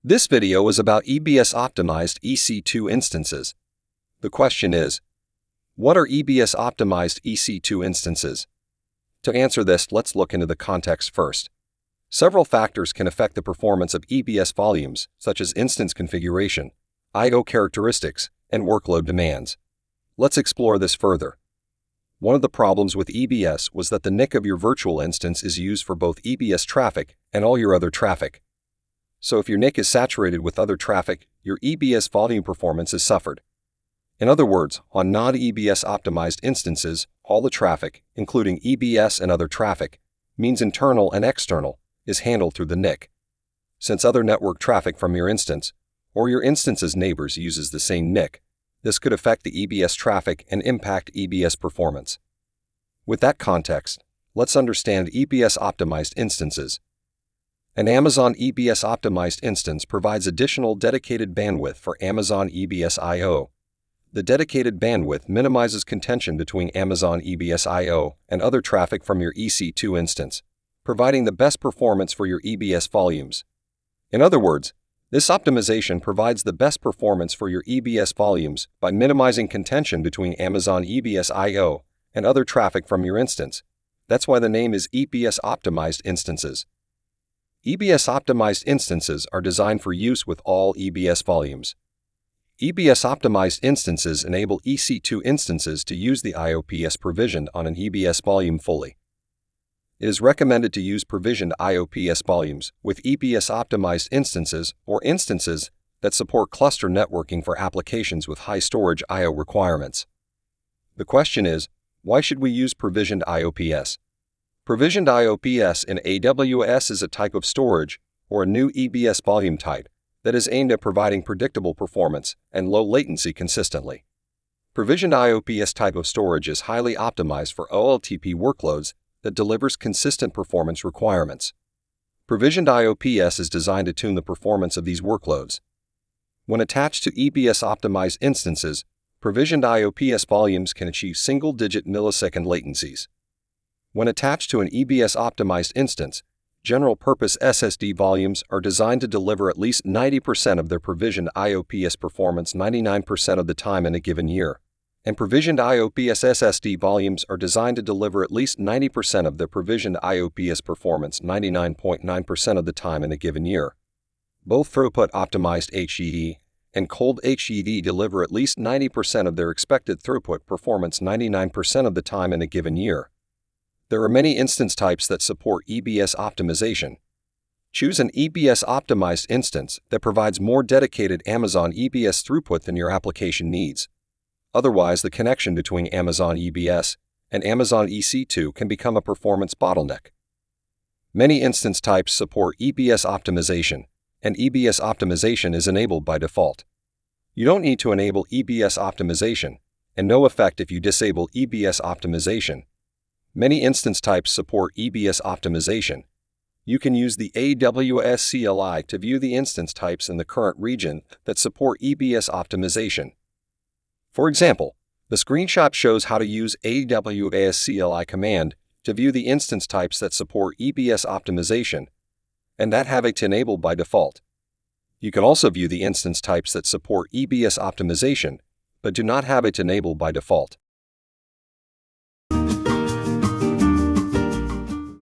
This video is about EBS Optimized EC2 Instances. The question is, what are EBS Optimized EC2 Instances? To answer this, let's look into the context first. Several factors can affect the performance of EBS volumes, such as instance configuration, I/O characteristics, and workload demands. Let's explore this further. One of the problems with EBS was that the NIC of your virtual instance is used for both EBS traffic and all your other traffic. So if your NIC is saturated with other traffic, your EBS volume performance is suffered. In other words, on non-EBS optimized instances, all the traffic, including EBS and other traffic, means internal and external, is handled through the NIC. Since other network traffic from your instance, or your instance's neighbors uses the same NIC, this could affect the EBS traffic and impact EBS performance. With that context, let's understand EBS optimized instances. An Amazon EBS Optimized instance provides additional dedicated bandwidth for Amazon EBS I/O. The dedicated bandwidth minimizes contention between Amazon EBS I/O and other traffic from your EC2 instance, providing the best performance for your EBS volumes. In other words, this optimization provides the best performance for your EBS volumes by minimizing contention between Amazon EBS I/O and other traffic from your instance. That's why the name is EBS Optimized Instances. EBS Optimized Instances are designed for use with all EBS volumes. EBS Optimized Instances enable EC2 instances to use the IOPS provisioned on an EBS volume fully. It is recommended to use provisioned IOPS volumes with EBS Optimized Instances or instances that support cluster networking for applications with high storage I/O requirements. The question is, why should we use provisioned IOPS? Provisioned IOPS in AWS is a type of storage or a new EBS volume type that is aimed at providing predictable performance and low latency consistently. Provisioned IOPS type of storage is highly optimized for OLTP workloads that delivers consistent performance requirements. Provisioned IOPS is designed to tune the performance of these workloads. When attached to EBS optimized instances, provisioned IOPS volumes can achieve single-digit millisecond latencies. When attached to an EBS optimized instance, general-purpose SSD volumes are designed to deliver at least 90% of their provisioned IOPS performance 99% of the time in a given year, and provisioned IOPS SSD volumes are designed to deliver at least 90% of their provisioned IOPS performance 99.9% of the time in a given year. Both throughput-optimized HDD and cold HDD deliver at least 90% of their expected throughput performance 99% of the time in a given year. There are many instance types that support EBS optimization. Choose an EBS optimized instance that provides more dedicated Amazon EBS throughput than your application needs. Otherwise, the connection between Amazon EBS and Amazon EC2 can become a performance bottleneck. Many instance types support EBS optimization, and EBS optimization is enabled by default. You don't need to enable EBS optimization, and no effect if you disable EBS optimization. Many instance types support EBS optimization. You can use the AWS CLI to view the instance types in the current region that support EBS optimization. For example, the screenshot shows how to use AWS CLI command to view the instance types that support EBS optimization, and that have it enabled by default. You can also view the instance types that support EBS optimization, but do not have it enabled by default.